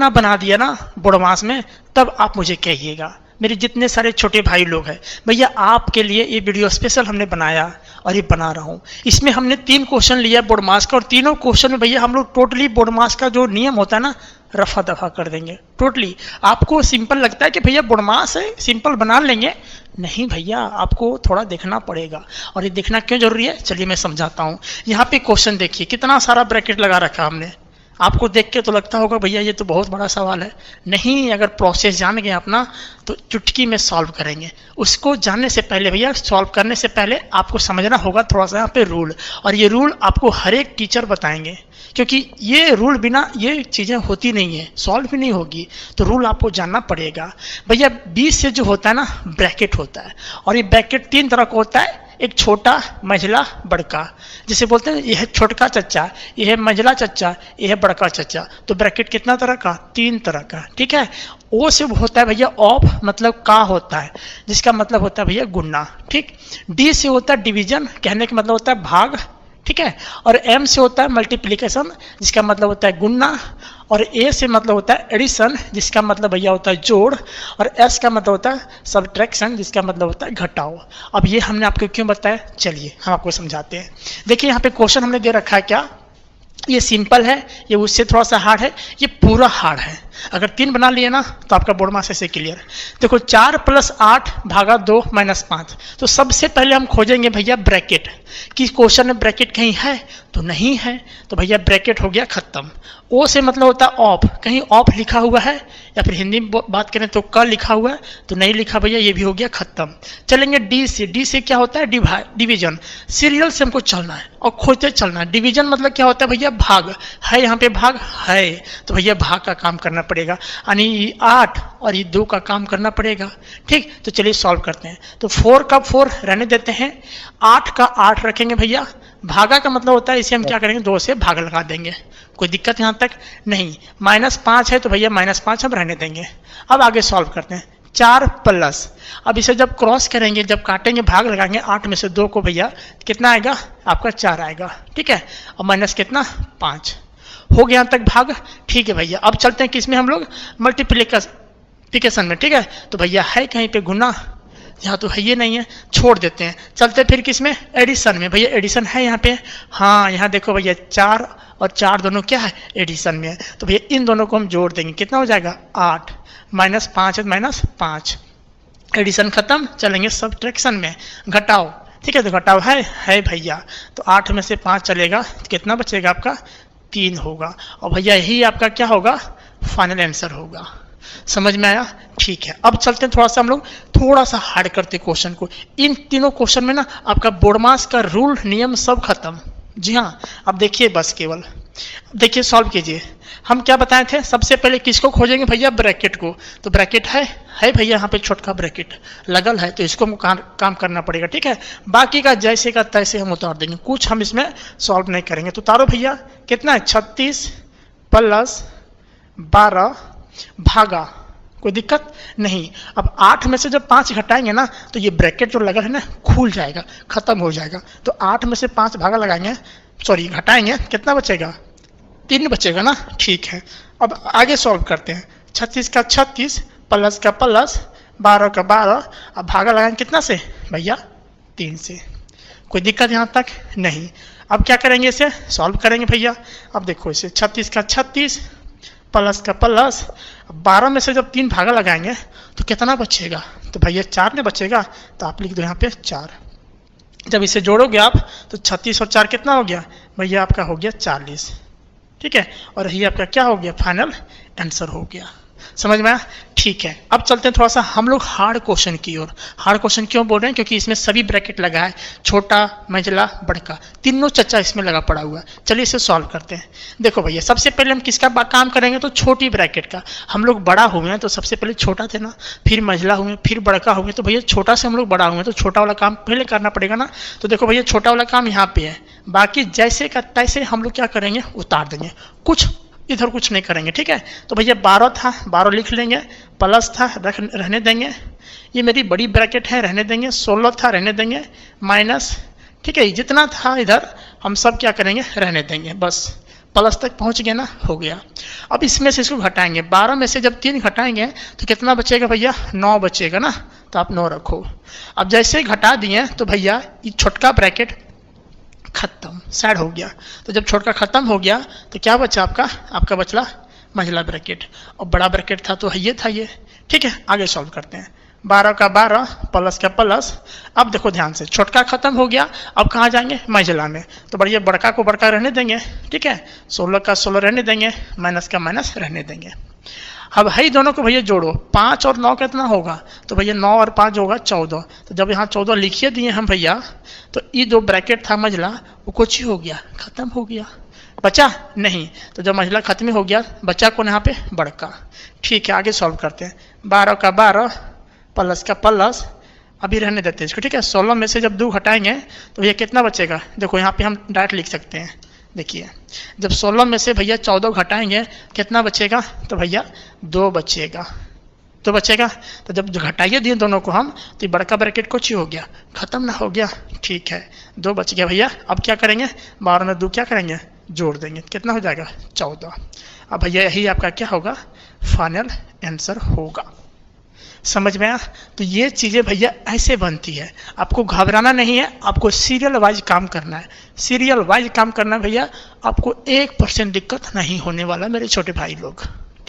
ना बना दिया ना बोडमास में, तब आप मुझे कहिएगा। मेरे जितने सारे छोटे भाई लोग हैं भैया, आपके लिए ये वीडियो स्पेशल हमने बनाया और ये बना रहा हूँ। इसमें हमने 3 क्वेश्चन लिया बोडमास का, और तीनों क्वेश्चन में भैया हम लोग टोटली बोडमास का जो नियम होता है ना, रफा दफा कर देंगे टोटली। आपको सिंपल लगता है कि भैया बोडमास है, सिंपल बना लेंगे, नहीं भैया, आपको थोड़ा देखना पड़ेगा। और ये देखना क्यों जरूरी है, चलिए मैं समझाता हूँ। यहाँ पे क्वेश्चन देखिए, कितना सारा ब्रैकेट लगा रखा हमने। आपको देख के तो लगता होगा भैया ये तो बहुत बड़ा सवाल है। नहीं, अगर प्रोसेस जान गए अपना तो चुटकी में सॉल्व करेंगे। उसको जानने से पहले भैया, सॉल्व करने से पहले आपको समझना होगा थोड़ा सा यहाँ पे रूल, और ये रूल आपको हर एक टीचर बताएंगे, क्योंकि ये रूल बिना ये चीज़ें होती नहीं है, सॉल्व भी नहीं होगी। तो रूल आपको जानना पड़ेगा भैया। 20 से जो होता है ना, ब्रैकेट होता है, और ये ब्रैकेट 3 तरह का होता है, एक छोटा, मझला, बड़का। जैसे बोलते हैं यह छोटका चच्चा, यह मझला चच्चा, यह बड़का चच्चा। तो ब्रैकेट कितना तरह का, 3 तरह का, ठीक है। ओ से होता है भैया ऑफ, मतलब का होता है, जिसका मतलब होता है भैया गुणा, ठीक। डी से होता है डिवीजन, कहने का मतलब होता है भाग, ठीक है। और एम से होता है मल्टीप्लिकेशन, जिसका मतलब होता है गुणा। और ए से मतलब होता है एडिशन, जिसका मतलब भैया होता है जोड़। और एस का मतलब होता है सब्ट्रैक्शन, जिसका मतलब होता है घटाओ। अब ये हमने आपको क्यों बताया, चलिए हम आपको समझाते हैं। देखिए यहाँ पे क्वेश्चन हमने दे रखा है, क्या ये सिंपल है, ये उससे थोड़ा सा हार्ड है, ये पूरा हार्ड है। अगर 3 बना लिए ना तो आपका बोडमास ऐसे क्लियर है। देखो 4 + 8 भागा 2 - 5। तो सबसे पहले हम खोजेंगे भैया ब्रैकेट, कि क्वेश्चन में ब्रैकेट कहीं है तो नहीं है, तो भैया ब्रैकेट हो गया खत्म। ओ से मतलब होता है ऑफ, कहीं ऑफ लिखा हुआ है, या फिर हिंदी में बात करें तो क लिखा हुआ है तो नहीं लिखा भैया, ये भी हो गया खत्म। चलेंगे डी से। डी से क्या होता है, डिवीजन। सीरियल से हमको चलना है और खोजते चलना है। डिवीजन मतलब क्या होता है भैया, भाग है, यहाँ पे भाग है, तो भैया भाग का काम करना पड़ेगा, यानी 8 और ये 2 का काम करना पड़ेगा, ठीक। तो चलिए सॉल्व करते हैं। तो 4 का 4 रहने देते हैं, 8 का 8 रखेंगे भैया। भागा का मतलब होता है, इसे हम क्या करेंगे, 2 से भाग लगा देंगे, कोई दिक्कत यहाँ तक नहीं। -5 है तो भैया -5 हम रहने देंगे। अब आगे सॉल्व करते हैं। 4 प्लस, अब इसे जब क्रॉस करेंगे, जब काटेंगे, भाग लगाएंगे, 8 में से 2 को भैया कितना आएगा, आपका 4 आएगा, ठीक है। और माइनस कितना, 5 हो गया यहाँ तक भाग, ठीक है भैया। अब चलते हैं किसमें, हम लोग मल्टीप्लिकेशन में, ठीक है। तो भैया है कहीं पे गुना, यहाँ तो है ये नहीं है, छोड़ देते हैं। चलते फिर किसमें, एडिशन में। भैया एडिशन है यहाँ पे, हाँ यहाँ देखो भैया 4 और 4 दोनों क्या है, एडिशन में है। तो भैया इन दोनों को हम जोड़ देंगे, कितना हो जाएगा, 8 -5 है, -5, एडिशन खत्म। चलेंगे सब्ट्रैक्शन में, घटाओ, ठीक है। तो घटाओ है भैया, तो 8 में से 5 चलेगा, कितना बचेगा आपका, 3 होगा। और भैया यही आपका क्या होगा, फाइनल आंसर होगा। समझ में आया, ठीक है। अब चलते हैं थोड़ा सा, हम लोग थोड़ा सा हार्ड करते क्वेश्चन को। इन तीनों क्वेश्चन में ना आपका बोडमास का रूल नियम सब खत्म। जी हाँ, अब देखिए बस केवल देखिए, सॉल्व कीजिए। हम क्या बताए थे, सबसे पहले किसको खोजेंगे भैया, ब्रैकेट को। तो ब्रैकेट है भैया, यहाँ पे छोटका ब्रैकेट लगल है, तो इसको काम करना पड़ेगा, ठीक है। बाकी का जैसे का तैसे हम उतार देंगे, कुछ हम इसमें सॉल्व नहीं करेंगे। तो उतारो भैया, कितना है, 36 + 12 भागा, कोई दिक्कत नहीं। अब 8 में से जब 5 घटाएंगे ना, तो ये ब्रैकेट जो लगा है ना, खुल जाएगा, खत्म हो जाएगा। तो 8 में से 5 भागा लगाएंगे, सॉरी घटाएंगे, कितना बचेगा, 3 बचेगा ना, ठीक है। अब आगे सॉल्व करते हैं। 36 का 36, प्लस का प्लस, 12 का 12, अब भागा लगाएंगे कितना से भैया, 3 से। कोई दिक्कत यहाँ तक नहीं। अब क्या करेंगे, इसे सॉल्व करेंगे भैया। अब देखो इसे, 36 का 36, प्लस का प्लस, 12 में से जब 3 भागा लगाएंगे तो कितना बचेगा, तो भैया 4 में बचेगा, तो आप लिख दो यहाँ पे 4। जब इसे जोड़ोगे आप तो 36 और 4 कितना हो गया भैया, आपका हो गया 40, ठीक है। और ये आपका क्या हो गया, फाइनल आंसर हो गया। समझ में आया, ठीक है। अब चलते हैं थोड़ा सा हम लोग हार्ड क्वेश्चन की ओर। हार्ड क्वेश्चन क्यों बोल रहे हैं, क्योंकि इसमें सभी ब्रैकेट लगा है, छोटा, मझला, बड़का, तीनों चच्चा इसमें लगा पड़ा हुआ है। चलिए इसे सॉल्व करते हैं। देखो भैया, सबसे पहले हम किसका काम करेंगे, तो छोटी ब्रैकेट का। हम लोग बड़ा हुए हैं तो सबसे पहले छोटा थे ना, फिर मझला हुए, फिर बड़का हुए, तो भैया छोटा से हम लोग बड़ा हुए, तो छोटा वाला काम पहले करना पड़ेगा ना। तो देखो भैया, छोटा वाला काम यहाँ पे है, बाकी जैसे का तैसे हम लोग क्या करेंगे, उतार देंगे, कुछ इधर कुछ नहीं करेंगे, ठीक है। तो भैया 12 था, 12 लिख लेंगे, प्लस था रहने देंगे, ये मेरी बड़ी ब्रैकेट है, रहने देंगे, 16 था, रहने देंगे, माइनस, ठीक है। जितना था इधर हम सब क्या करेंगे, रहने देंगे, बस प्लस तक पहुंच गया ना, हो गया। अब इसमें से इसको घटाएंगे, 12 में से जब 3 घटाएंगे तो कितना बचेगा भैया, 9 बचेगा ना, तो आप 9 रखो। अब जैसे ही घटा दिए तो भैया ये छोटका ब्रैकेट खत्म, साइड हो गया। तो जब छोटका खत्म हो गया तो क्या बचा आपका, आपका बचला मंझला ब्रैकेट, और बड़ा ब्रैकेट था तो ये था ये। ठीक है, आगे सॉल्व करते हैं। 12 का 12 प्लस का प्लस। अब देखो ध्यान से, छोटका खत्म हो गया, अब कहाँ जाएंगे, मंझला में। तो बढ़िया बड़का को बड़का रहने देंगे, ठीक है, 16 का 16 रहने देंगे, माइनस का माइनस रहने देंगे। अब है दोनों को भैया जोड़ो, 5 और 9 कितना होगा, तो भैया 9 और 5 होगा 14। तो जब यहाँ 14 लिखिए दिए हम भैया, तो ये जो ब्रैकेट था मंझला वो कुछ ही हो गया, खत्म हो गया, बचा नहीं। तो जब मंझला खत्म हो गया, बचा कौन यहाँ पे, बड़का। ठीक है, आगे सॉल्व करते हैं। 12 का 12 प्लस का प्लस, अभी रहने देते हैं इसको, ठीक है। 16 में से जब 2 घटाएंगे तो भैया कितना बचेगा, देखो यहाँ पे हम डायरेक्ट लिख सकते हैं। देखिए जब 16 में से भैया 14 घटाएंगे कितना बचेगा, तो भैया 2 बचेगा, 2 बचेगा। तो जब घटाइए दिए दोनों को हम, तो बड़का ब्रैकेट कुछ ही हो गया, खत्म ना हो गया। ठीक है, 2 बच गया भैया। अब क्या करेंगे, 12 में 2 क्या करेंगे, जोड़ देंगे, कितना हो जाएगा, 14। अब भैया यही आपका क्या होगा, फाइनल आंसर होगा। समझ में आया। तो ये चीज़ें भैया ऐसे बनती है, आपको घबराना नहीं है, आपको सीरियल वाइज काम करना है, सीरियल वाइज काम करना है भैया, आपको 1% दिक्कत नहीं होने वाला मेरे छोटे भाई लोग।